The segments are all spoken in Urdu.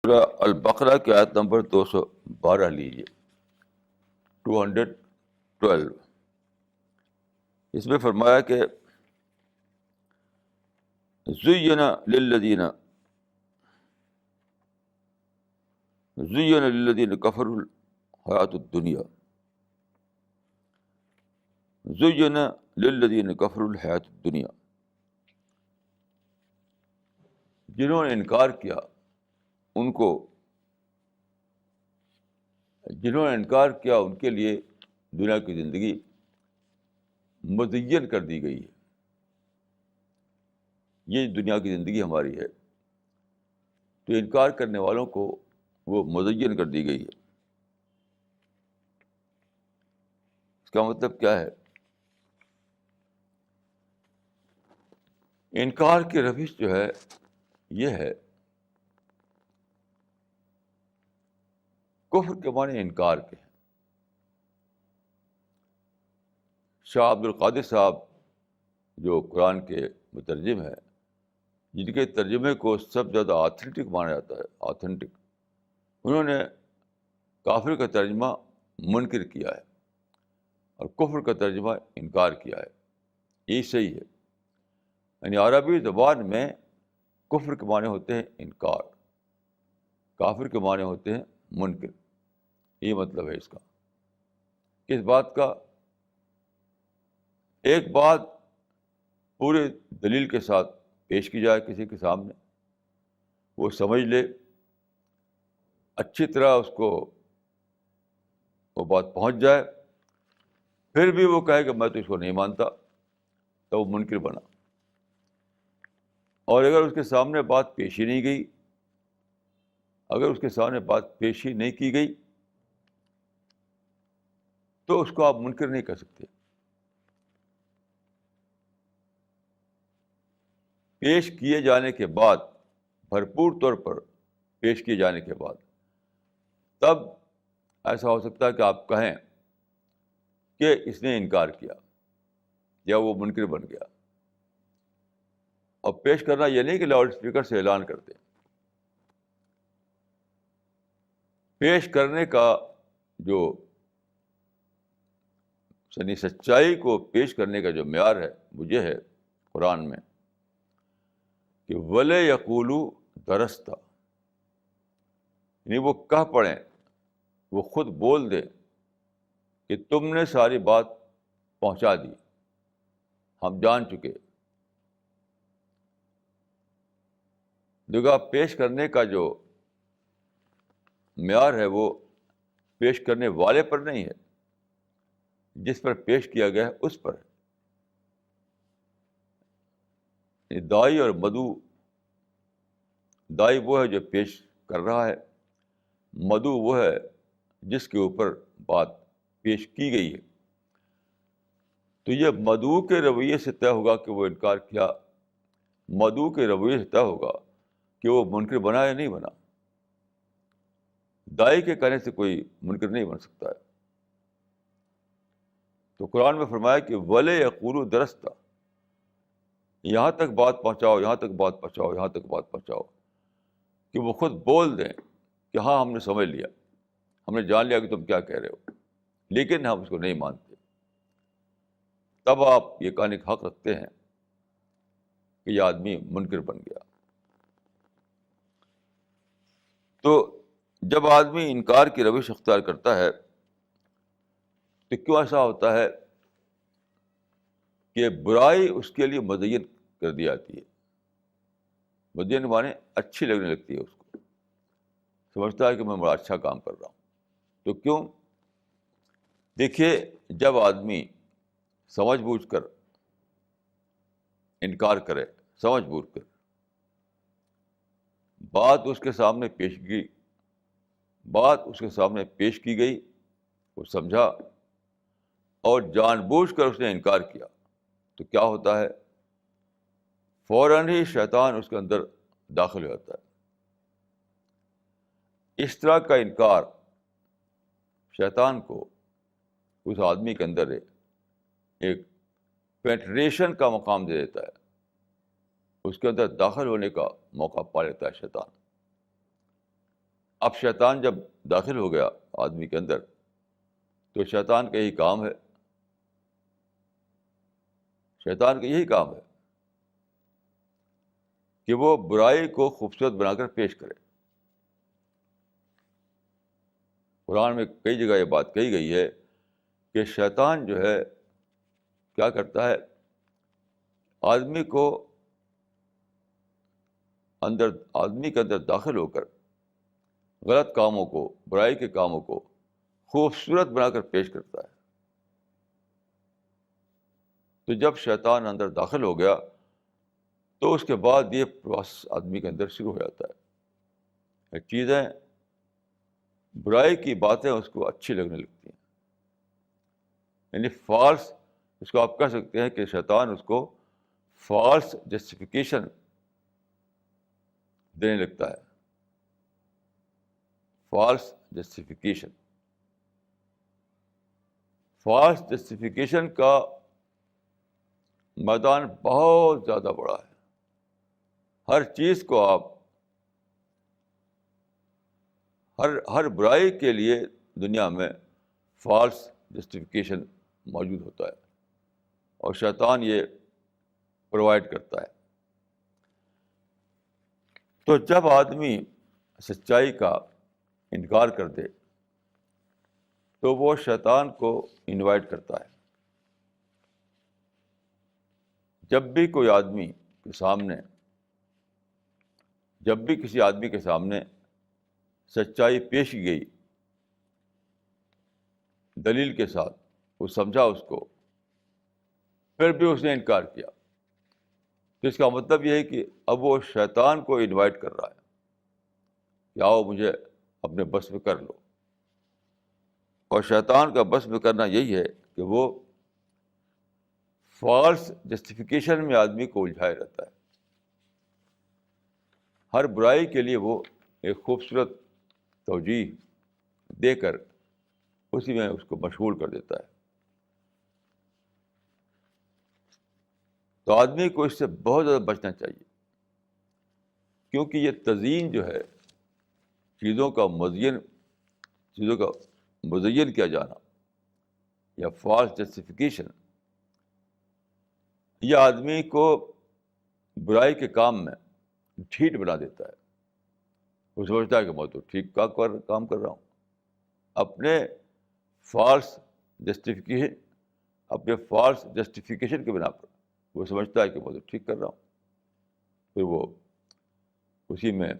سورہ البقرہ کی آیت نمبر 212 لیجیے، 212۔ اس میں فرمایا کہ زین للذین کفروا الحیات الدنیا، زین للذین کفروا الحیات الدنیا، جنہوں نے انکار کیا ان کے لیے دنیا کی زندگی مزین کر دی گئی ہے۔ یہ دنیا کی زندگی ہماری ہے، تو انکار کرنے والوں کو وہ مزین کر دی گئی ہے۔ اس کا مطلب کیا ہے؟ انکار کی روش جو ہے یہ ہے، کفر کے معنی انکار کے ہیں۔ شاہ عبد القادر صاحب جو قرآن کے مترجم ہیں، جن کے ترجمے کو سب سے زیادہ آتھینٹک مانا جاتا ہے، آتھینٹک، انہوں نے کافر کا ترجمہ منکر کیا ہے اور کفر کا ترجمہ انکار کیا ہے۔ یہی صحیح ہے۔ یعنی عربی زبان میں کفر کے معنی ہوتے ہیں انکار، کافر کے معنی ہوتے ہیں منکر۔ یہ مطلب ہے اس کا، اس بات کا ایک بات پورے دلیل کے ساتھ پیش کی جائے کسی کے سامنے، وہ سمجھ لے، اچھی طرح اس کو وہ بات پہنچ جائے، پھر بھی وہ کہے کہ میں تو اس کو نہیں مانتا، تو وہ منکر بنا۔ اور اگر اس کے سامنے بات پیش ہی نہیں گئی، اگر اس کے سامنے بات پیش ہی نہیں کی گئی، تو اس کو آپ منکر نہیں کہہ سکتے۔ پیش کیے جانے کے بعد، بھرپور طور پر پیش کیے جانے کے بعد، تب ایسا ہو سکتا ہے کہ آپ کہیں کہ اس نے انکار کیا یا وہ منکر بن گیا۔ اور پیش کرنا یہ نہیں کہ لاؤڈ اسپیکر سے اعلان کرتے، پیش کرنے کا جو یعنی سچائی کو پیش کرنے کا جو معیار ہے وہ یہ ہے قرآن میں کہ وَلَا يَقُولُوا دَرَسْتَ، یعنی وہ کہہ پڑیں، وہ خود بول دیں کہ تم نے ساری بات پہنچا دی، ہم جان چکے۔ دیکھو، پیش کرنے کا جو معیار ہے وہ پیش کرنے والے پر نہیں ہے، جس پر پیش کیا گیا ہے اس پر ہے۔ دائی اور مدعو، دائی وہ ہے جو پیش کر رہا ہے، مدعو وہ ہے جس کے اوپر بات پیش کی گئی ہے۔ تو یہ مدعو کے رویے سے طے ہوگا کہ وہ انکار کیا، مدعو کے رویے سے طے ہوگا کہ وہ منکر بنا یا نہیں بنا۔ دائی کے کہنے سے کوئی منکر نہیں بن سکتا ہے۔ تو قرآن میں فرمایا کہ وَلَا يَقُولُوا دَرَسْتَ، یہاں تک بات پہنچاؤ، یہاں تک بات پہنچاؤ، یہاں تک بات پہنچاؤ کہ وہ خود بول دیں کہ ہاں ہم نے سمجھ لیا، ہم نے جان لیا کہ تم کیا کہہ رہے ہو، لیکن ہم اس کو نہیں مانتے۔ تب آپ یہ کہنے کا حق رکھتے ہیں کہ یہ آدمی منکر بن گیا۔ تو جب آدمی انکار کی روش اختیار کرتا ہے تو کیوں ایسا ہوتا ہے کہ برائی اس کے لیے مزین کر دی جاتی ہے؟ مزین مانے اچھی لگنے لگتی ہے، اس کو سمجھتا ہے کہ میں بڑا اچھا کام کر رہا ہوں۔ تو کیوں؟ دیکھیے، جب آدمی سمجھ بوجھ کر انکار کرے، سمجھ بوجھ کر بات اس کے سامنے پیش کی گئی، وہ سمجھا اور جان بوجھ کر اس نے انکار کیا، تو کیا ہوتا ہے؟ فوراً ہی شیطان اس کے اندر داخل ہو جاتا ہے۔ اس طرح کا انکار شیطان کو اس آدمی کے اندر ایک پینٹریشن کا مقام دے دیتا ہے، اس کے اندر داخل ہونے کا موقع پا لیتا ہے شیطان۔ اب شیطان جب داخل ہو گیا آدمی کے اندر تو شیطان کا یہی کام ہے، شیطان کا یہی کام ہے کہ وہ برائی کو خوبصورت بنا کر پیش کرے۔ قرآن میں کئی جگہ یہ بات کہی گئی ہے کہ شیطان جو ہے کیا کرتا ہے، آدمی کو آدمی کے اندر داخل ہو کر غلط کاموں کو، برائی کے کاموں کو خوبصورت بنا کر پیش کرتا ہے۔ تو جب شیطان اندر داخل ہو گیا تو اس کے بعد یہ پروسیس آدمی کے اندر شروع ہو جاتا ہے، چیزیں، برائی کی باتیں اس کو اچھی لگنے لگتی ہیں، یعنی فالس، اس کو آپ کہہ سکتے ہیں کہ شیطان اس کو فالس جسٹیفیکیشن دینے لگتا ہے، فالس جسٹیفیکیشن۔ فالس جسٹیفیکیشن کا میدان بہت زیادہ بڑا ہے، ہر چیز کو آپ، ہر برائی کے لیے دنیا میں فالس جسٹیفیکیشن موجود ہوتا ہے اور شیطان یہ پرووائڈ کرتا ہے۔ تو جب آدمی سچائی کا انکار کر دے تو وہ شیطان کو انوائٹ کرتا ہے۔ جب بھی کوئی آدمی کے سامنے، جب بھی کسی آدمی کے سامنے سچائی پیش کی گئی دلیل کے ساتھ، وہ سمجھا اس کو، پھر بھی اس نے انکار کیا، تو اس کا مطلب یہ ہے کہ اب وہ شیطان کو انوائٹ کر رہا ہے کہ آؤ مجھے اپنے بس میں کر لو۔ اور شیطان کا بس میں کرنا یہی ہے کہ وہ فالس جسٹیفیکیشن میں آدمی کو الجھائے رہتا ہے، ہر برائی کے لیے وہ ایک خوبصورت توجیہ دے کر اسی میں اس کو مشغول کر دیتا ہے۔ تو آدمی کو اس سے بہت زیادہ بچنا چاہیے، کیونکہ یہ تزیین جو ہے، چیزوں کا مزین کیا جانا یا فالس جسٹیفیکیشن، یہ آدمی کو برائی کے کام میں ٹھیٹ بنا دیتا ہے۔ وہ سمجھتا ہے کہ میں تو ٹھیک کام کر رہا ہوں، اپنے فالس جسٹیفیکیشن کے بنا پر وہ سمجھتا ہے کہ میں تو ٹھیک کر رہا ہوں، پھر وہ اسی میں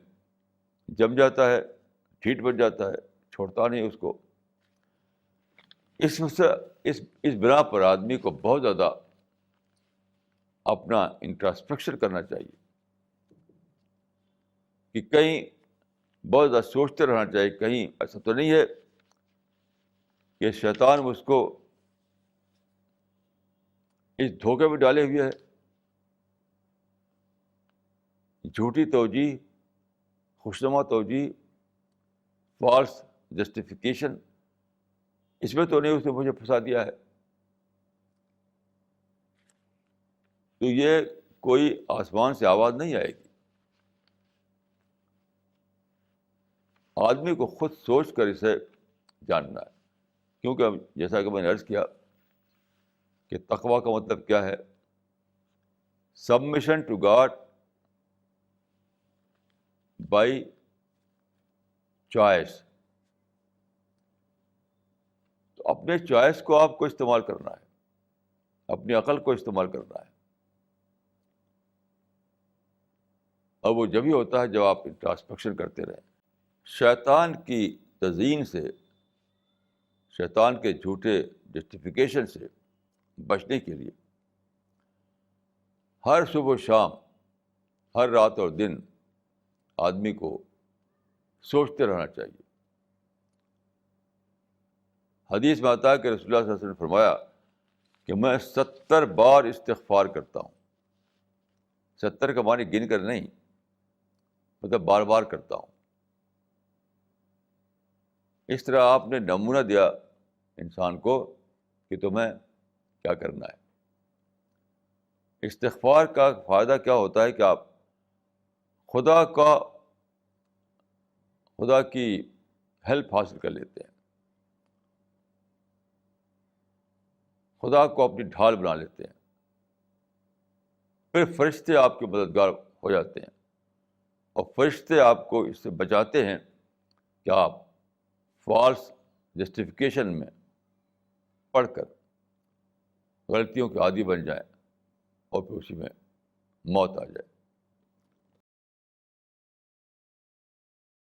جم جاتا ہے، ٹھیٹ بن جاتا ہے، چھوڑتا نہیں اس کو۔ اس بنا پر آدمی کو بہت زیادہ اپنا انٹراسپیکشن کرنا چاہیے کہ کہیں بہت زیادہ سوچتے رہنا چاہیے، کہیں ایسا تو نہیں ہے کہ شیطان اس کو اس دھوکے میں ڈالے ہوئے ہے، جھوٹی توجیہ، خوشنما توجیہ، فالس جسٹیفیکیشن، اس میں تو نہیں اس نے مجھے پھنسا دیا ہے۔ تو یہ کوئی آسمان سے آواز نہیں آئے گی، آدمی کو خود سوچ کر اسے جاننا ہے۔ کیونکہ جیسا کہ میں نے عرض کیا کہ تقویٰ کا مطلب کیا ہے؟ Submission to God by choice. تو اپنے چوائس کو آپ کو استعمال کرنا ہے، اپنی عقل کو استعمال کرنا ہے، اور وہ جب ہی ہوتا ہے جب آپ انٹراسپیکشن کرتے رہیں۔ شیطان کی تزیین سے، شیطان کے جھوٹے جسٹیفیکیشن سے بچنے کے لیے ہر صبح و شام، ہر رات اور دن آدمی کو سوچتے رہنا چاہیے۔ حدیث میں آتا ہے کہ رسول اللہ صلی اللہ علیہ وسلم نے فرمایا کہ میں 70 بار استغفار کرتا ہوں۔ 70 کا معنی گن کر نہیں، مطلب بار بار کرتا ہوں۔ اس طرح آپ نے نمونہ دیا انسان کو کہ تمہیں کیا کرنا ہے۔ استغفار کا فائدہ کیا ہوتا ہے کہ آپ خدا کی ہیلپ حاصل کر لیتے ہیں، خدا کو اپنی ڈھال بنا لیتے ہیں، پھر فرشتے آپ کے مددگار ہو جاتے ہیں، اور فرشتے آپ کو اس سے بچاتے ہیں کہ آپ فالس جسٹیفیکیشن میں پڑھ کر غلطیوں کے عادی بن جائیں اور پھر اسی میں موت آ جائے۔